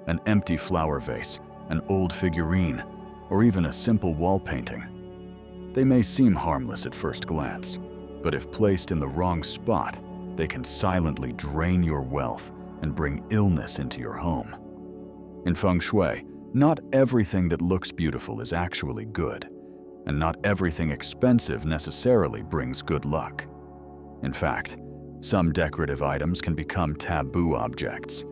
An empty flower vase, an old figurine, or even a simple wall painting. They may seem harmless at first glance, but if placed in the wrong spot, they can silently drain your wealth and bring illness into your home. In Feng Shui, not everything that looks beautiful is actually good, and not everything expensive necessarily brings good luck. In fact, some decorative items can become taboo objects.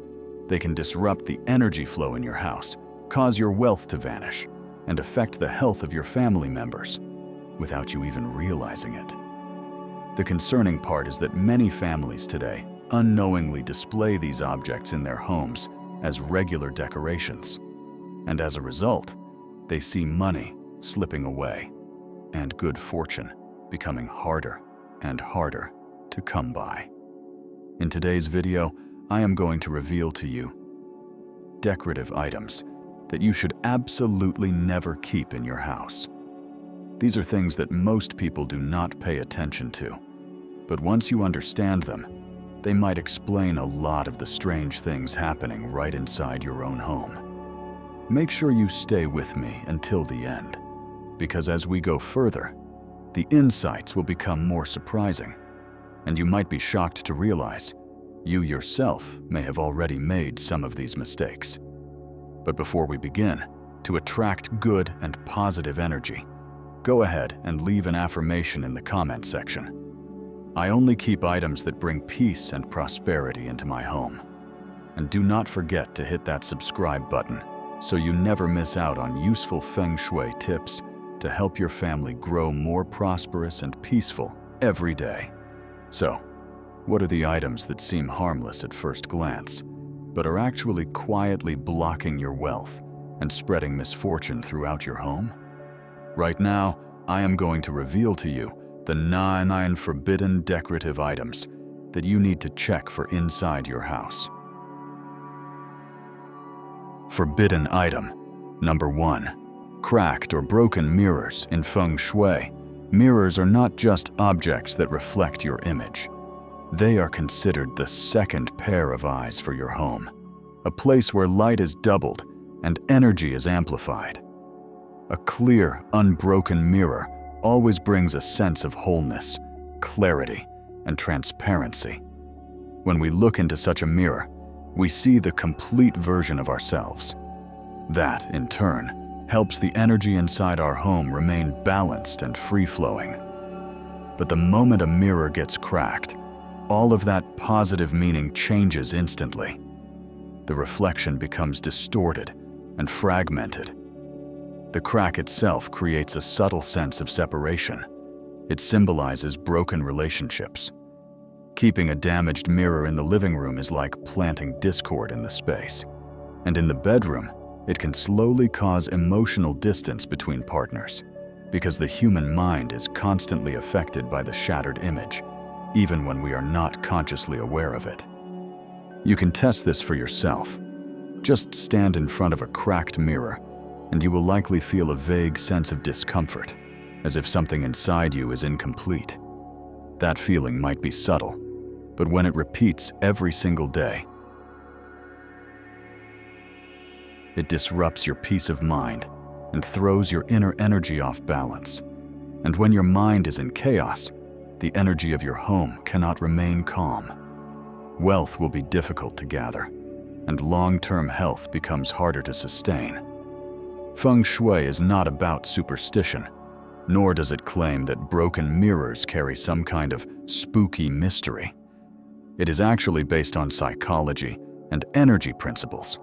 They can disrupt the energy flow in your house, cause your wealth to vanish, and affect the health of your family members without you even realizing it. The concerning part is that many families today unknowingly display these objects in their homes as regular decorations. And as a result, they see money slipping away and good fortune becoming harder and harder to come by. In today's video, I am going to reveal to you decorative items that you should absolutely never keep in your house. These are things that most people do not pay attention to, but once you understand them, they might explain a lot of the strange things happening right inside your own home. Make sure you stay with me until the end, because as we go further, the insights will become more surprising, and you might be shocked to realize you yourself may have already made some of these mistakes. But before we begin, to attract good and positive energy, go ahead and leave an affirmation in the comment section. I only keep items that bring peace and prosperity into my home. And do not forget to hit that subscribe button so you never miss out on useful Feng Shui tips to help your family grow more prosperous and peaceful every day. So, what are the items that seem harmless at first glance, but are actually quietly blocking your wealth and spreading misfortune throughout your home? Right now, I am going to reveal to you the 9 forbidden decorative items that you need to check for inside your house. Forbidden item number 1. Cracked or broken mirrors. In Feng Shui, mirrors are not just objects that reflect your image. They are considered the second pair of eyes for your home, a place where light is doubled and energy is amplified. A clear, unbroken mirror always brings a sense of wholeness, clarity, and transparency. When we look into such a mirror, we see the complete version of ourselves. That, in turn, helps the energy inside our home remain balanced and free-flowing. But the moment a mirror gets cracked, all of that positive meaning changes instantly. The reflection becomes distorted and fragmented. The crack itself creates a subtle sense of separation. It symbolizes broken relationships. Keeping a damaged mirror in the living room is like planting discord in the space. And in the bedroom, it can slowly cause emotional distance between partners, because the human mind is constantly affected by the shattered image, even when we are not consciously aware of it. You can test this for yourself. Just stand in front of a cracked mirror, and you will likely feel a vague sense of discomfort, as if something inside you is incomplete. That feeling might be subtle, but when it repeats every single day, it disrupts your peace of mind and throws your inner energy off balance. And when your mind is in chaos, the energy of your home cannot remain calm. Wealth will be difficult to gather, and long-term health becomes harder to sustain. Feng Shui is not about superstition, nor does it claim that broken mirrors carry some kind of spooky mystery. It is actually based on psychology and energy principles.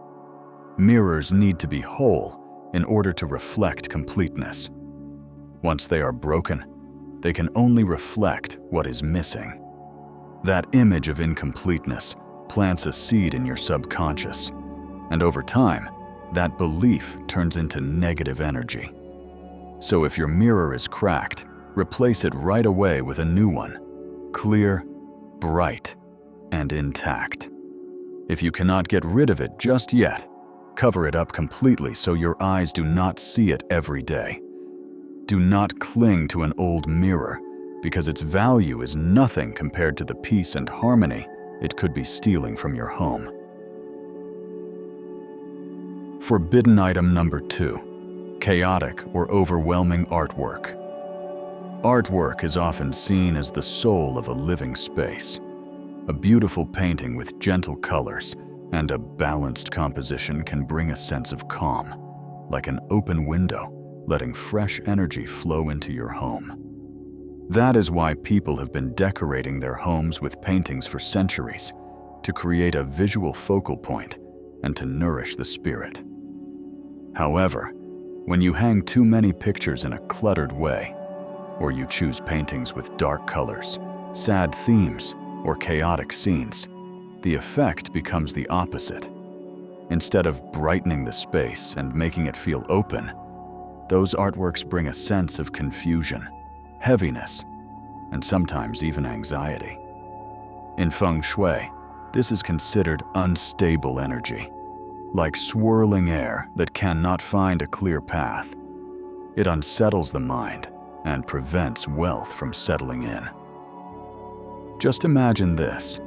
Mirrors need to be whole in order to reflect completeness. Once they are broken, they can only reflect what is missing. That image of incompleteness plants a seed in your subconscious, and over time, that belief turns into negative energy. So if your mirror is cracked, replace it right away with a new one, clear, bright, and intact. If you cannot get rid of it just yet, cover it up completely so your eyes do not see it every day. Do not cling to an old mirror, because its value is nothing compared to the peace and harmony it could be stealing from your home. Forbidden item number 2, chaotic or overwhelming artwork. Artwork is often seen as the soul of a living space. A beautiful painting with gentle colors and a balanced composition can bring a sense of calm, like an open window, letting fresh energy flow into your home. That is why people have been decorating their homes with paintings for centuries, to create a visual focal point and to nourish the spirit. However, when you hang too many pictures in a cluttered way, or you choose paintings with dark colors, sad themes, or chaotic scenes, the effect becomes the opposite. Instead of brightening the space and making it feel open, those artworks bring a sense of confusion, heaviness, and sometimes even anxiety. In Feng Shui, this is considered unstable energy, like swirling air that cannot find a clear path. It unsettles the mind and prevents wealth from settling in. Just imagine this.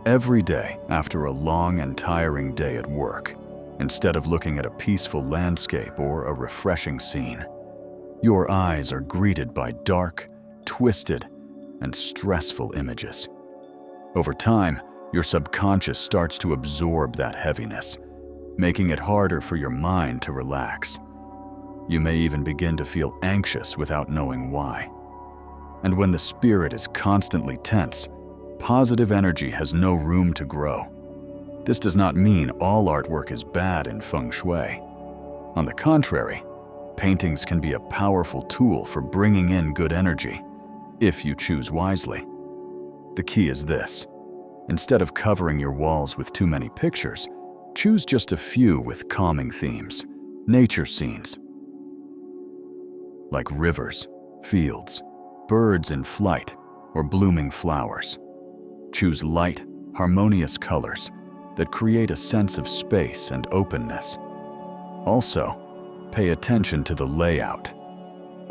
Every day after a long and tiring day at work, instead of looking at a peaceful landscape or a refreshing scene, your eyes are greeted by dark, twisted, and stressful images. Over time, your subconscious starts to absorb that heaviness, making it harder for your mind to relax. You may even begin to feel anxious without knowing why. And when the spirit is constantly tense, positive energy has no room to grow. This does not mean all artwork is bad in Feng Shui. On the contrary, paintings can be a powerful tool for bringing in good energy, if you choose wisely. The key is this: instead of covering your walls with too many pictures, choose just a few with calming themes, nature scenes, like rivers, fields, birds in flight, or blooming flowers. Choose light, harmonious colors that create a sense of space and openness. Also, pay attention to the layout.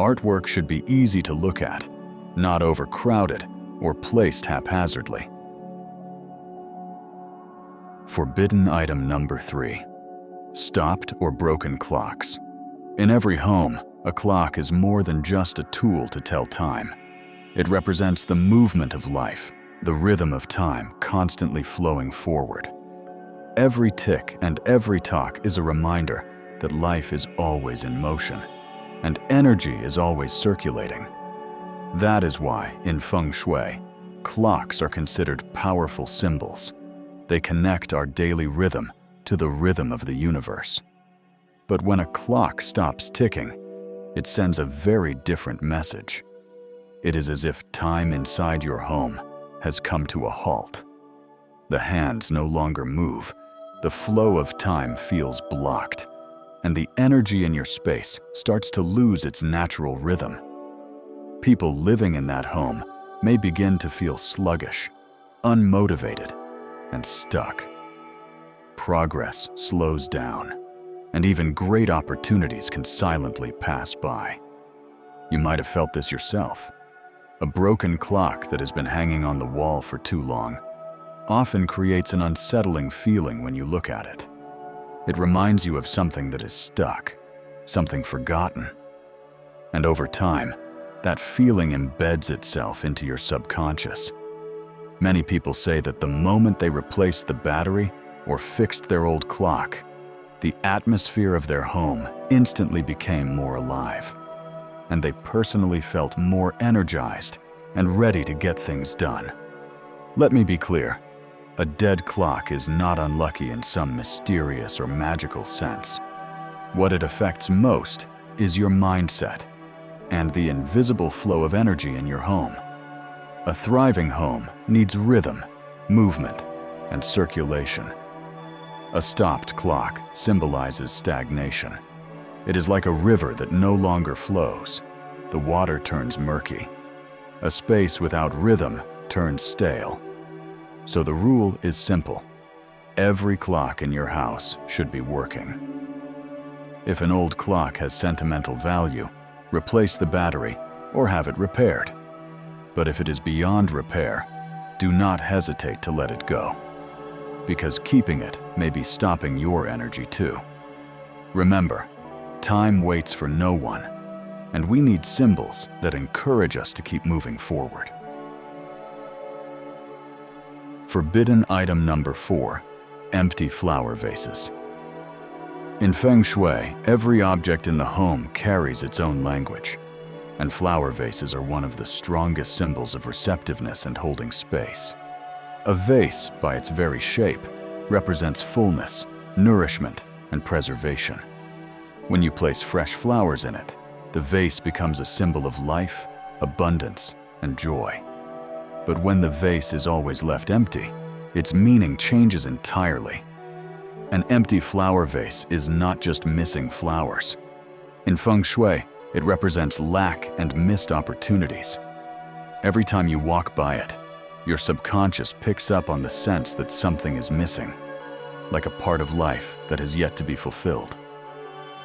Artwork should be easy to look at, not overcrowded or placed haphazardly. Forbidden item number 3, stopped or broken clocks. In every home, a clock is more than just a tool to tell time. It represents the movement of life, the rhythm of time constantly flowing forward. Every tick and every tock is a reminder that life is always in motion, and energy is always circulating. That is why, in Feng Shui, clocks are considered powerful symbols. They connect our daily rhythm to the rhythm of the universe. But when a clock stops ticking, it sends a very different message. It is as if time inside your home has come to a halt. The hands no longer move, the flow of time feels blocked, and the energy in your space starts to lose its natural rhythm. People living in that home may begin to feel sluggish, unmotivated, and stuck. Progress slows down, and even great opportunities can silently pass by. You might have felt this yourself. A broken clock that has been hanging on the wall for too long often creates an unsettling feeling when you look at it. It reminds you of something that is stuck, something forgotten. And over time, that feeling embeds itself into your subconscious. Many people say that the moment they replaced the battery or fixed their old clock, the atmosphere of their home instantly became more alive, and they personally felt more energized and ready to get things done. Let me be clear, a dead clock is not unlucky in some mysterious or magical sense. What it affects most is your mindset and the invisible flow of energy in your home. A thriving home needs rhythm, movement, and circulation. A stopped clock symbolizes stagnation. It is like a river that no longer flows. The water turns murky. A space without rhythm turns stale. So the rule is simple. Every clock in your house should be working. If an old clock has sentimental value, replace the battery or have it repaired. But if it is beyond repair, do not hesitate to let it go, because keeping it may be stopping your energy too. Remember, time waits for no one, and we need symbols that encourage us to keep moving forward. Forbidden item number 4, empty flower vases. In Feng Shui, every object in the home carries its own language, and flower vases are one of the strongest symbols of receptiveness and holding space. A vase, by its very shape, represents fullness, nourishment, and preservation. When you place fresh flowers in it, the vase becomes a symbol of life, abundance, and joy. But when the vase is always left empty, its meaning changes entirely. An empty flower vase is not just missing flowers. In Feng Shui, it represents lack and missed opportunities. Every time you walk by it, your subconscious picks up on the sense that something is missing, like a part of life that has yet to be fulfilled.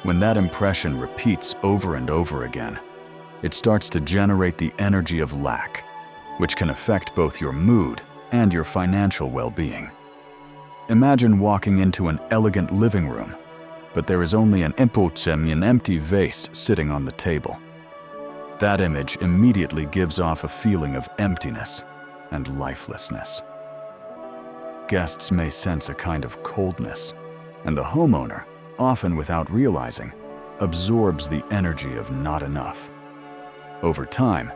When that impression repeats over and over again, it starts to generate the energy of lack, which can affect both your mood and your financial well-being. Imagine walking into an elegant living room, but there is only an empty vase sitting on the table. That image immediately gives off a feeling of emptiness and lifelessness. Guests may sense a kind of coldness, and the homeowner, often without realizing, absorbs the energy of not enough. Over time,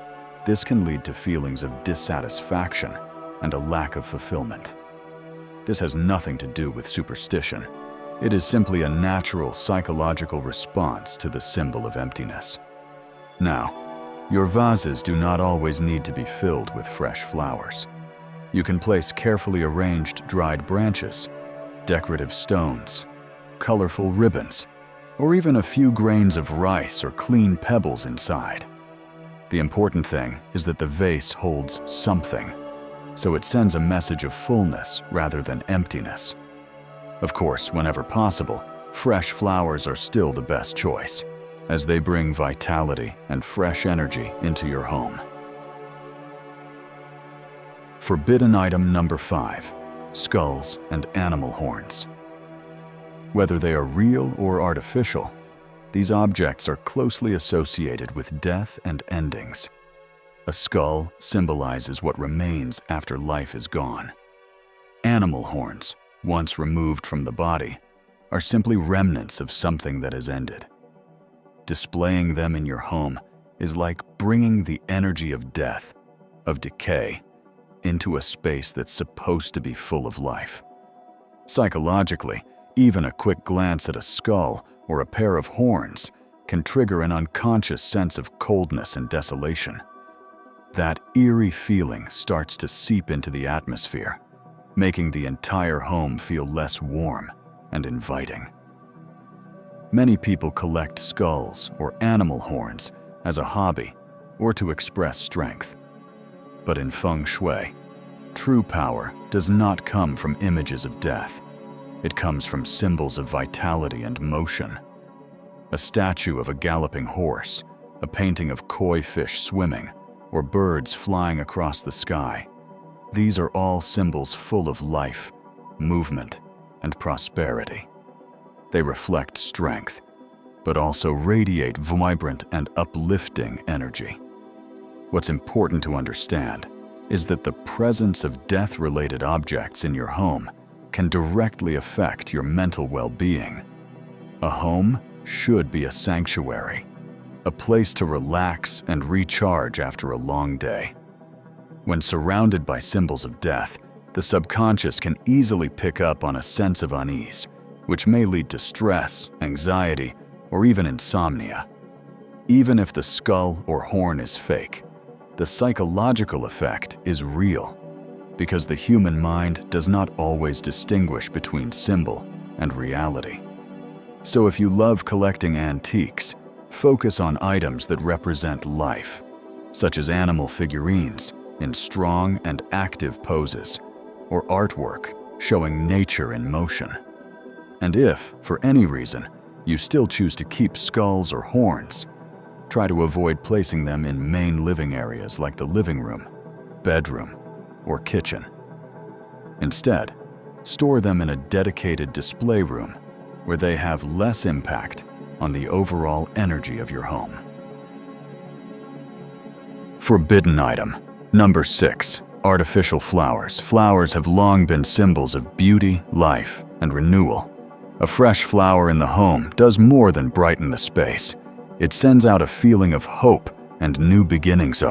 this can lead to feelings of dissatisfaction and a lack of fulfillment. This has nothing to do with superstition. It is simply a natural psychological response to the symbol of emptiness. Now, your vases do not always need to be filled with fresh flowers. You can place carefully arranged dried branches, decorative stones, colorful ribbons, or even a few grains of rice or clean pebbles inside. The important thing is that the vase holds something, so it sends a message of fullness rather than emptiness. Of course, whenever possible, fresh flowers are still the best choice, as they bring vitality and fresh energy into your home. Forbidden item number 5, skulls and animal horns. Whether they are real or artificial, these objects are closely associated with death and endings. A skull symbolizes what remains after life is gone. Animal horns, once removed from the body, are simply remnants of something that has ended. Displaying them in your home is like bringing the energy of death, of decay, into a space that's supposed to be full of life. Psychologically, even a quick glance at a skull or a pair of horns can trigger an unconscious sense of coldness and desolation. That eerie feeling starts to seep into the atmosphere, making the entire home feel less warm and inviting. Many people collect skulls or animal horns as a hobby or to express strength. But in Feng Shui, true power does not come from images of death. It comes from symbols of vitality and motion. A statue of a galloping horse, a painting of koi fish swimming, or birds flying across the sky. These are all symbols full of life, movement, and prosperity. They reflect strength, but also radiate vibrant and uplifting energy. What's important to understand is that the presence of death-related objects in your home can directly affect your mental well-being. A home should be a sanctuary, a place to relax and recharge after a long day. When surrounded by symbols of death, the subconscious can easily pick up on a sense of unease, which may lead to stress, anxiety, or even insomnia. Even if the skull or horn is fake, the psychological effect is real, because the human mind does not always distinguish between symbol and reality. So if you love collecting antiques, focus on items that represent life, such as animal figurines in strong and active poses, or artwork showing nature in motion. And if, for any reason, you still choose to keep skulls or horns, try to avoid placing them in main living areas like the living room, bedroom, or kitchen. Instead, store them in a dedicated display room where they have less impact on the overall energy of your home. Forbidden item. Number 6. Artificial flowers. Flowers have long been symbols of beauty, life, and renewal. A fresh flower in the home does more than brighten the space. It sends out a feeling of hope and new beginnings.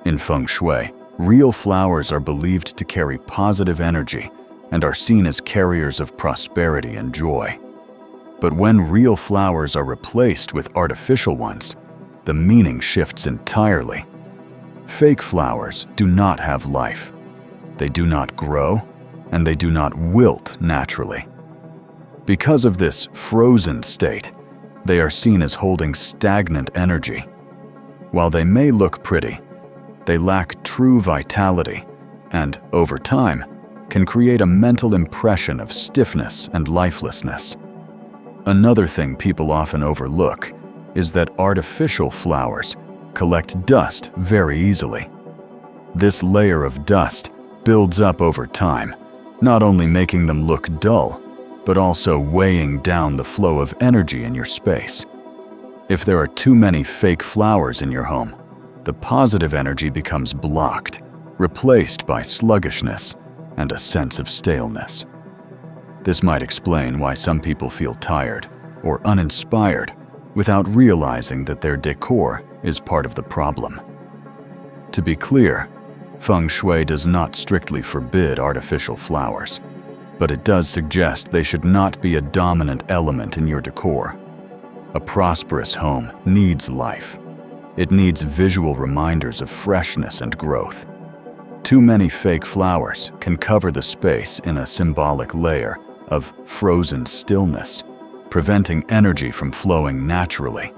In Feng Shui, real flowers are believed to carry positive energy and are seen as carriers of prosperity and joy. But when real flowers are replaced with artificial ones, the meaning shifts entirely. Fake flowers do not have life. They do not grow, and they do not wilt naturally. Because of this frozen state, they are seen as holding stagnant energy. While they may look pretty, they lack true vitality and, over time, can create a mental impression of stiffness and lifelessness. Another thing people often overlook is that artificial flowers collect dust very easily. This layer of dust builds up over time, not only making them look dull, but also weighing down the flow of energy in your space. If there are too many fake flowers in your home, the positive energy becomes blocked, replaced by sluggishness and a sense of staleness. This might explain why some people feel tired or uninspired without realizing that their decor is part of the problem. To be clear, Feng Shui does not strictly forbid artificial flowers, but it does suggest they should not be a dominant element in your decor. A prosperous home needs life. It needs visual reminders of freshness and growth. Too many fake flowers can cover the space in a symbolic layer of frozen stillness, preventing energy from flowing naturally.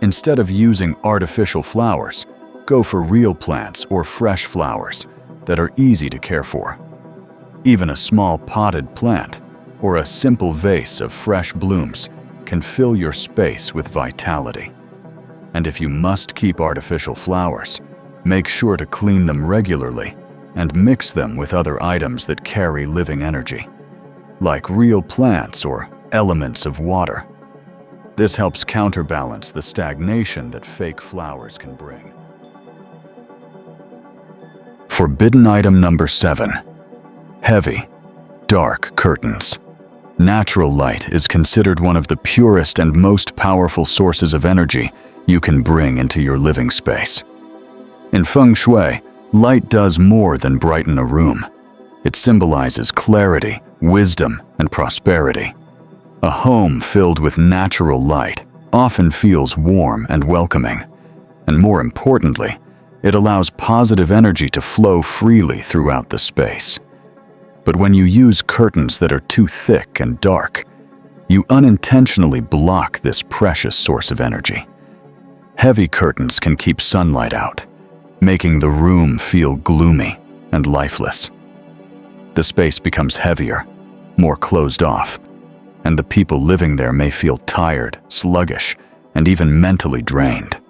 Instead of using artificial flowers, go for real plants or fresh flowers that are easy to care for. Even a small potted plant or a simple vase of fresh blooms can fill your space with vitality. And if you must keep artificial flowers, make sure to clean them regularly and mix them with other items that carry living energy, like real plants or elements of water. This helps counterbalance the stagnation that fake flowers can bring. Forbidden item number 7. Heavy, dark curtains. Natural light is considered one of the purest and most powerful sources of energy you can bring into your living space. In Feng Shui, light does more than brighten a room. It symbolizes clarity, wisdom, and prosperity. A home filled with natural light often feels warm and welcoming, and more importantly, it allows positive energy to flow freely throughout the space. But when you use curtains that are too thick and dark, you unintentionally block this precious source of energy. Heavy curtains can keep sunlight out, making the room feel gloomy and lifeless. The space becomes heavier, more closed off, and the people living there may feel tired, sluggish, and even mentally drained.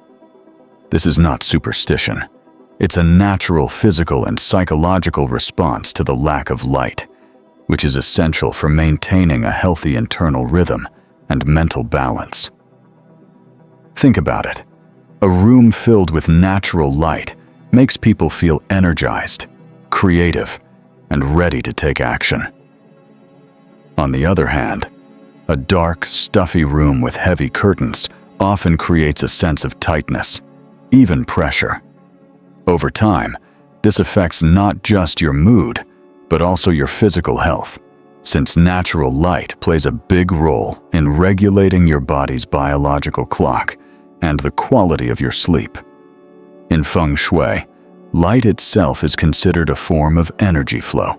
This is not superstition. It's a natural physical and psychological response to the lack of light, which is essential for maintaining a healthy internal rhythm and mental balance. Think about it. A room filled with natural light makes people feel energized, creative, and ready to take action. On the other hand, a dark, stuffy room with heavy curtains often creates a sense of tightness, even pressure. Over time, this affects not just your mood, but also your physical health, since natural light plays a big role in regulating your body's biological clock and the quality of your sleep. In Feng Shui, light itself is considered a form of energy flow.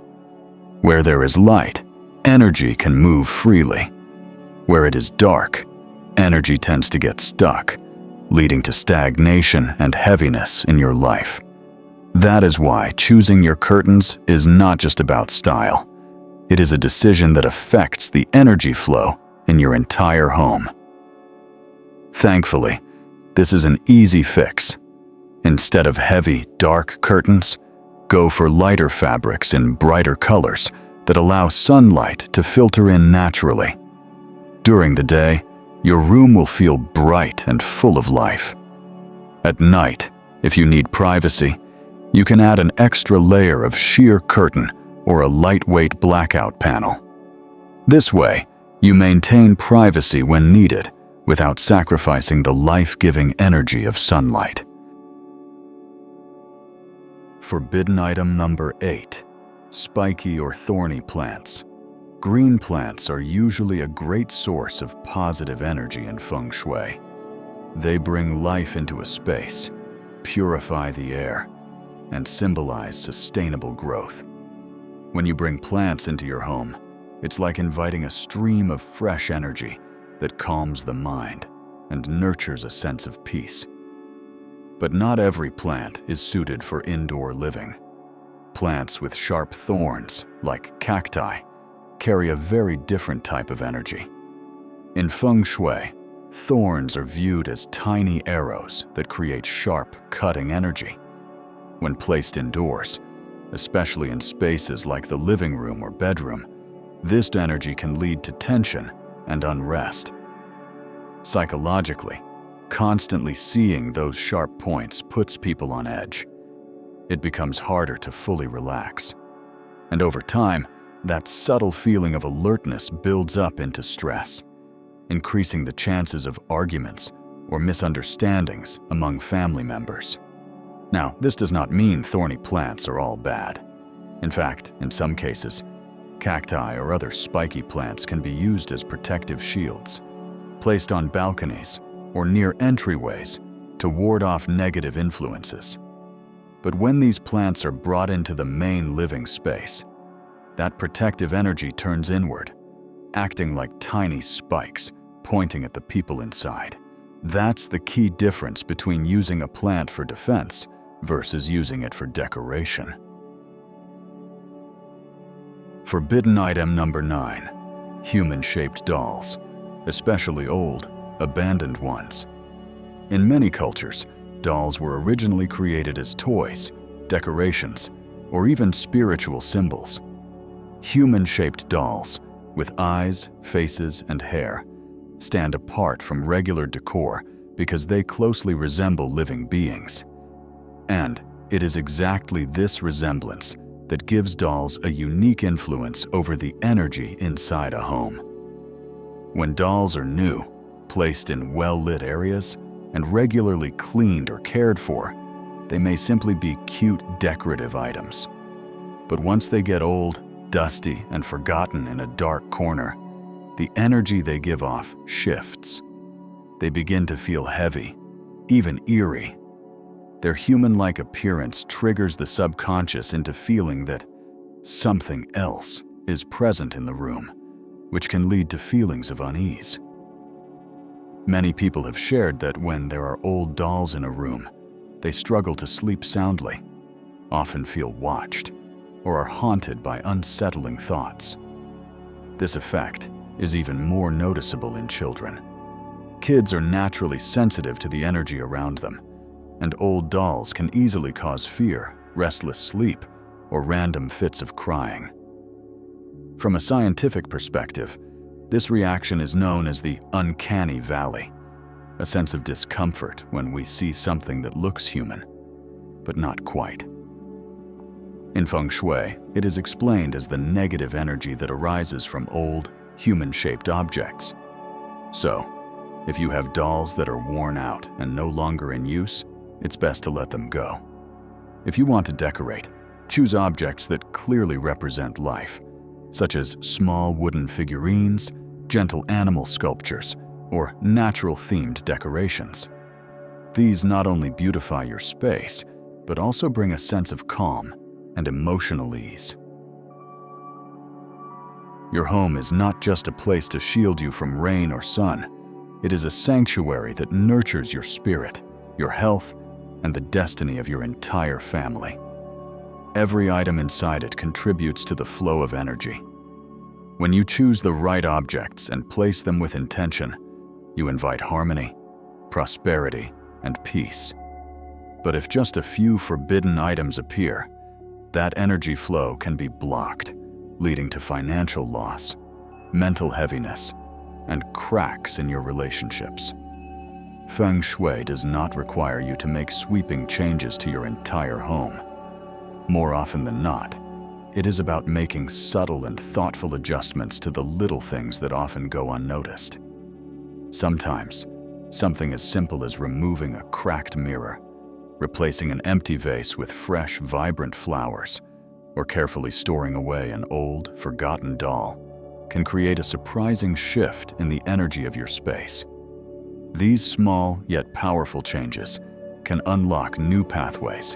Where there is light, energy can move freely. Where it is dark, energy tends to get stuck, leading to stagnation and heaviness in your life. That is why choosing your curtains is not just about style. It is a decision that affects the energy flow in your entire home. Thankfully, this is an easy fix. Instead of heavy, dark curtains, go for lighter fabrics in brighter colors that allow sunlight to filter in naturally. During the day, your room will feel bright and full of life. At night, if you need privacy, you can add an extra layer of sheer curtain or a lightweight blackout panel. This way, you maintain privacy when needed without sacrificing the life-giving energy of sunlight. Forbidden item number 8. Spiky or thorny plants. Green plants are usually a great source of positive energy in Feng Shui. They bring life into a space, purify the air, and symbolize sustainable growth. When you bring plants into your home, it's like inviting a stream of fresh energy that calms the mind and nurtures a sense of peace. But not every plant is suited for indoor living. Plants with sharp thorns, like cacti, carry a very different type of energy. In Feng Shui, thorns are viewed as tiny arrows that create sharp, cutting energy. When placed indoors, especially in spaces like the living room or bedroom, this energy can lead to tension and unrest. Psychologically, constantly seeing those sharp points puts people on edge. It becomes harder to fully relax. And over time, that subtle feeling of alertness builds up into stress, increasing the chances of arguments or misunderstandings among family members. Now, this does not mean thorny plants are all bad. In fact, in some cases, cacti or other spiky plants can be used as protective shields, placed on balconies or near entryways to ward off negative influences. But when these plants are brought into the main living space, that protective energy turns inward, acting like tiny spikes pointing at the people inside. That's the key difference between using a plant for defense versus using it for decoration. Forbidden item number 9. Human-shaped dolls, especially old, abandoned ones. In many cultures, dolls were originally created as toys, decorations, or even spiritual symbols. Human-shaped dolls, with eyes, faces, and hair, stand apart from regular decor because they closely resemble living beings. And it is exactly this resemblance that gives dolls a unique influence over the energy inside a home. When dolls are new, placed in well-lit areas, and regularly cleaned or cared for, they may simply be cute decorative items. But once they get old, dusty, and forgotten in a dark corner, the energy they give off shifts. They begin to feel heavy, even eerie. Their human-like appearance triggers the subconscious into feeling that something else is present in the room, which can lead to feelings of unease. Many people have shared that when there are old dolls in a room, they struggle to sleep soundly, often feel watched, or are haunted by unsettling thoughts. This effect is even more noticeable in children. Kids are naturally sensitive to the energy around them, and old dolls can easily cause fear, restless sleep, or random fits of crying. From a scientific perspective, this reaction is known as the uncanny valley, a sense of discomfort when we see something that looks human, but not quite. In Feng Shui, it is explained as the negative energy that arises from old, human-shaped objects. So, if you have dolls that are worn out and no longer in use, it's best to let them go. If you want to decorate, choose objects that clearly represent life, such as small wooden figurines, gentle animal sculptures, or natural-themed decorations. These not only beautify your space, but also bring a sense of calm and emotional ease. Your home is not just a place to shield you from rain or sun. It is a sanctuary that nurtures your spirit, your health, and the destiny of your entire family. Every item inside it contributes to the flow of energy. When you choose the right objects and place them with intention, you invite harmony, prosperity, and peace. But if just a few forbidden items appear, that energy flow can be blocked, leading to financial loss, mental heaviness, and cracks in your relationships. Feng Shui does not require you to make sweeping changes to your entire home. More often than not, it is about making subtle and thoughtful adjustments to the little things that often go unnoticed. Sometimes, something as simple as removing a cracked mirror, replacing an empty vase with fresh, vibrant flowers, or carefully storing away an old, forgotten doll can create a surprising shift in the energy of your space. These small yet powerful changes can unlock new pathways,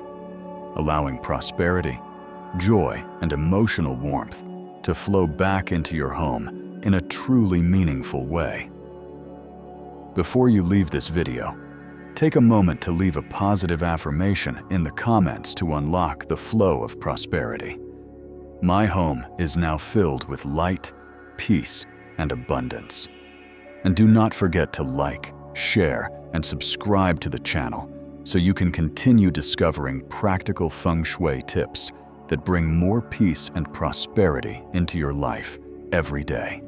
allowing prosperity, joy, and emotional warmth to flow back into your home in a truly meaningful way. Before you leave this video, take a moment to leave a positive affirmation in the comments to unlock the flow of prosperity. My home is now filled with light, peace, and abundance. And do not forget to like, share, and subscribe to the channel so you can continue discovering practical Feng Shui tips that bring more peace and prosperity into your life every day.